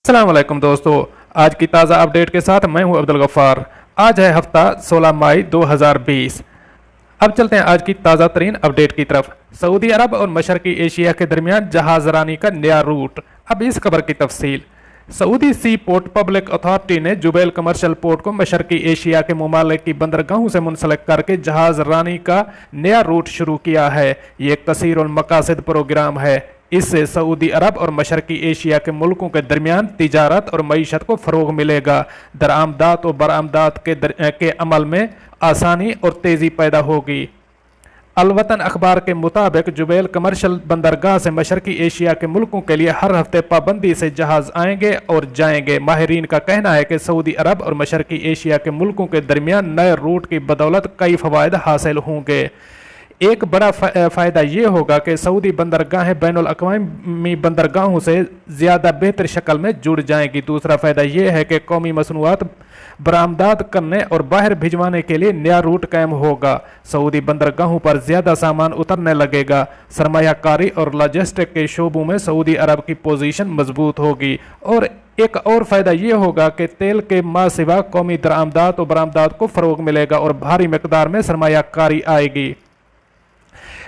अस्सलाम वालेकुम दोस्तों, आज की ताज़ा अपडेट के साथ मैं हूं अब्दुल गफ्फार। आज है हफ्ता 16 मई 2020। अब चलते हैं आज की ताज़ा तरीन अपडेट की तरफ। सऊदी अरब और मशरकी एशिया के दरमियान जहाज रानी का नया रूट। अब इस खबर की तफसील। सऊदी सी पोर्ट पब्लिक अथॉरिटी ने जुबैल कमर्शियल पोर्ट को मशरकी एशिया के ममालिक की बंदरगाहों से मुंसलिक करके जहाज रानी का नया रूट शुरू किया है। ये एक कसीर और मकासद प्रोग्राम है। इससे सऊदी अरब और मशरकी एशिया के मुल्कों के दरमियान तिजारत और मईशत को फ़रोग मिलेगा। दरामदात और बरामदात के अमल में आसानी और तेज़ी पैदा होगी। अलवतन अखबार के मुताबिक जुबैल कमर्शियल बंदरगाह से मशरकी एशिया के मुल्कों के लिए हर हफ्ते पाबंदी से जहाज आएंगे और जाएंगे। माहिरीन का कहना है कि सऊदी अरब और मशरकी एशिया के मुल्कों के दरमियान नए रूट की बदौलत कई फ़वाइद हासिल होंगे। एक बड़ा फ़ायदा ये होगा कि सऊदी बंदरगाहें बैनुल अक़वामी बंदरगाहों से ज़्यादा बेहतर शक्ल में जुड़ जाएंगी। दूसरा फ़ायदा ये है कि कौमी मसनूआत बरामदात करने और बाहर भिजवाने के लिए नया रूट कायम होगा। सऊदी बंदरगाहों पर ज़्यादा सामान उतरने लगेगा। सरमायाकारी और लॉजिस्टिक के शोबों में सऊदी अरब की पोजीशन मजबूत होगी। और एक और फ़ायदा ये होगा कि तेल के मा सिवा कौमी दरामदात और बरामदात को फ़रोग मिलेगा और भारी मकदार में सरमायाकारी आएगी।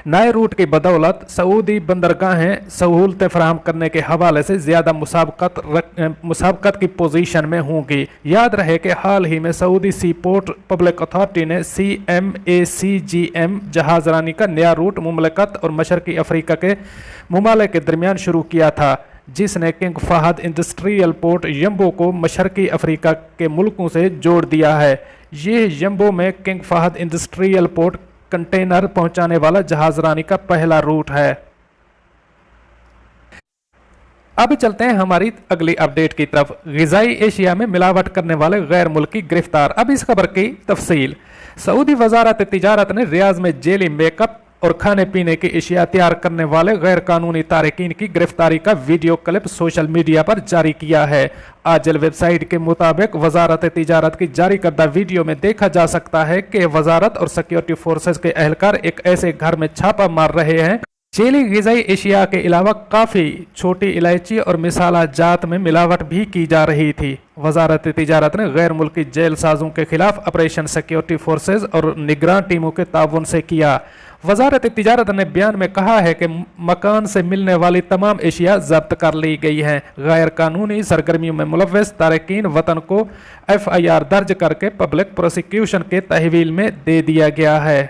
नए रूट की बदौलत सऊदी बंदरगाहें सहूलतें फराहम करने के हवाले से ज़्यादा मुसाबकत की पोजीशन में होंगी। याद रहे कि हाल ही में सऊदी सी पोर्ट पब्लिक अथॉरिटी ने CMACGM जहाज रानी का नया रूट मुमलकत और मशरकी अफ्रीका के ममालिक के दरमियान शुरू किया था, जिसने किंग फहद इंडस्ट्रियल पोर्ट यम्बो को मशरकी अफ्रीका के मुल्कों से जोड़ दिया है। ये यम्बो में King Fahd industrial port container पहुंचाने वाला जहाज रानी का पहला रूट है। अब चलते हैं हमारी अगली अपडेट की तरफ। ग़िज़ाई एशिया में मिलावट करने वाले गैर मुल्की गिरफ्तार। अब इस खबर की तफसील। सऊदी वजारत तिजारत ने रियाज में जेली मेकअप और खाने पीने की अशिया तैयार करने वाले गैर कानूनी तारकीन की गिरफ्तारी का वीडियो क्लिप सोशल मीडिया पर जारी किया है। आजल वेबसाइट के मुताबिक वजारत तिजारत की जारी करदा वीडियो में देखा जा सकता है कि वजारत और सिक्योरिटी फोर्सेस के अहलकार एक ऐसे घर में छापा मार रहे हैं। जेली ग़िज़ाई एशिया के अलावा काफ़ी छोटी इलायची और मिसाला जात में मिलावट भी की जा रही थी। वजारत तिजारत ने गैर मुल्की जेल साजों के खिलाफ ऑपरेशन सिक्योरिटी फोर्सेज और निगरान टीमों के ताउन से किया। वजारत तिजारत ने बयान में कहा है कि मकान से मिलने वाली तमाम एशिया जब्त कर ली गई हैं। गैर कानूनी सरगर्मियों में मुलव्वस तारकीन वतन को FIR दर्ज करके पब्लिक प्रोसिक्यूशन के तहवील में दे दिया गया है।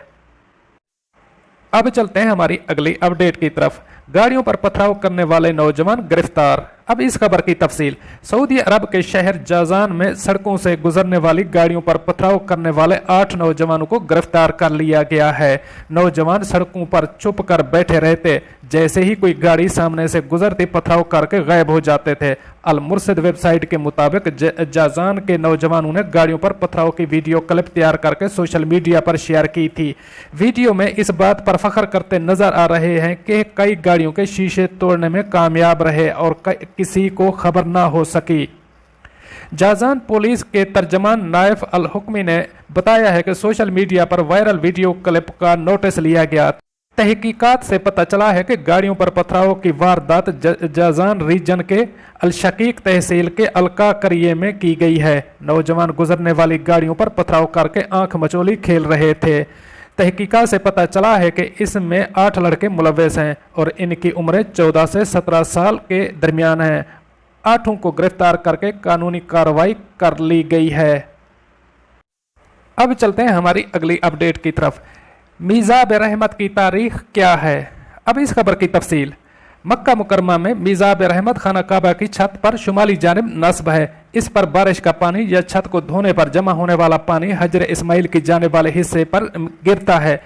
अब चलते हैं हमारी अगली अपडेट की तरफ। गाड़ियों पर पथराव करने वाले नौजवान गिरफ्तार। अब इस खबर की तफसील। सऊदी अरब के शहर जाजान में सड़कों से गुजरने वाली गाड़ियों पर पथराव करने वाले 8 नौजवानों को गिरफ्तार कर लिया गया है। नौजवान सड़कों पर चुप कर बैठे रहते, जैसे ही कोई गाड़ी सामने से गुजरती पथराव करके गायब हो जाते थे। अल मुर्शिद वेबसाइट के मुताबिक जाजान के नौजवानों ने गाड़ियों पर पथराव की वीडियो क्लिप तैयार करके सोशल मीडिया पर शेयर की थी। वीडियो में इस बात पर फख्र करते नजर आ रहे हैं कि कई गाड़ियों के शीशे तोड़ने में कामयाब रहे और किसी को खबर ना हो सकी। जाजान पुलिस के तर्जमान नाइफ अल हुक्मी ने बताया है कि सोशल मीडिया पर वायरल वीडियो क्लिप का नोटिस लिया गया। तहकीकात से पता चला है कि गाड़ियों पर पथराव की वारदात जाजान रीजन के अलशकीक तहसील के अलका करिए में की गई है। नौजवान गुजरने वाली गाड़ियों पर पथराव करके आंख मचोली खेल रहे थे। तहकीकात से पता चला है कि इसमें 8 लड़के मुलव्वस हैं और इनकी उम्रें 14 से 17 साल के दरमियान हैं। 8 को गिरफ्तार करके कानूनी कार्रवाई कर ली गई है। अब चलते हैं हमारी अगली अपडेट की तरफ। मीज़ाब रहमत की तारीख क्या है? अब इस खबर की तफसील। मक्का मुकरमा में मीज़ाब रहमत खाना काबा की छत पर शुमाली जानिब नस्ब है। इस पर बारिश का पानी या छत को धोने पर जमा होने वाला पानी हजर इस्माइल की जाने वाले हिस्से पर गिरता है।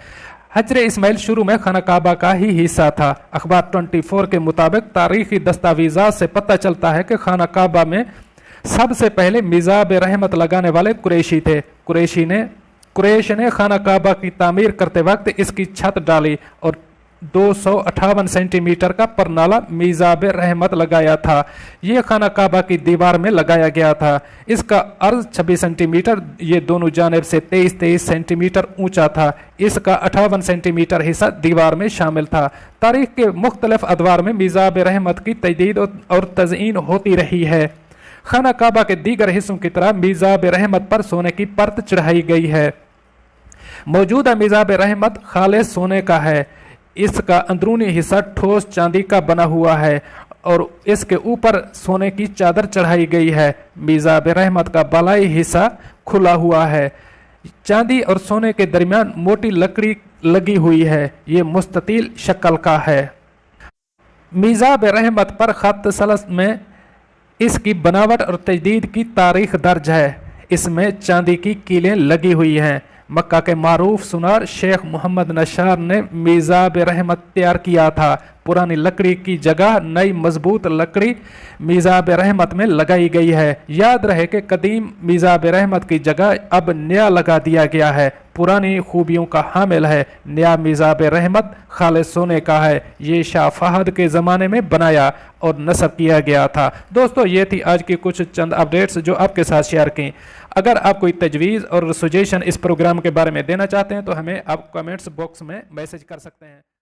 हजर इस्माइल शुरू में खाना काबा का ही हिस्सा था। अखबार 24 के मुताबिक तारीखी दस्तावेजात से पता चलता है कि खाना काबा में सबसे पहले मीज़ाब रहमत लगाने वाले कुरैशी थे। कुरैश ने खाना काबा की तामीर करते वक्त इसकी छत डाली और 258 सेंटीमीटर का परनाला मीज़ाब रहमत लगाया था। ये खाना काबा की दीवार में लगाया गया था। इसका अर्ज 26 सेंटीमीटर, ये दोनों जानिब से 23 सेंटीमीटर ऊंचा था। इसका 58 सेंटीमीटर हिस्सा दीवार में शामिल था। तारीख के मुख्तलिफ अदवार में मीज़ाब रहमत की तजदीद और तज़यीन होती रही है। खाना काबा के दीगर हिस्सों की तरह मिजाब रहमत पर सोने की परत चढ़ाई गई है। मौजूदा मिजाब रहमत खालिस सोने का है। इसका अंदरूनी हिस्सा ठोस चांदी का बना हुआ है और इसके ऊपर सोने की चादर चढ़ाई गई है। मिजाब रहमत का बालाई हिस्सा खुला हुआ है। चांदी और सोने के दरमियान मोटी लकड़ी लगी हुई है। ये मुस्ततील शक्ल का है। मिजाब रहमत पर खत सलस में इसकी बनावट और तजदीद की तारीख दर्ज है। इसमें चांदी की कीलें लगी हुई हैं। मक्का के मारूफ सुनार शेख मोहम्मद नशार ने मिजाब रहमत तैयार किया था। पुरानी लकड़ी की जगह नई मजबूत लकड़ी मिजाब रहमत में लगाई गई है। याद रहे कि कदीम मिजाब रहमत की जगह अब नया लगा दिया गया है। पुरानी खूबियों का हामिल है। नया मिजाब रहमत खालिस सोने का है। ये शाह फहद के ज़माने में बनाया और नस्ब किया गया था। दोस्तों, ये थी आज की कुछ चंद अपडेट्स जो आपके साथ शेयर की। अगर आप कोई तजवीज़ और सजेशन इस प्रोग्राम के बारे में देना चाहते हैं तो हमें आप कमेंट्स बॉक्स में मैसेज कर सकते हैं।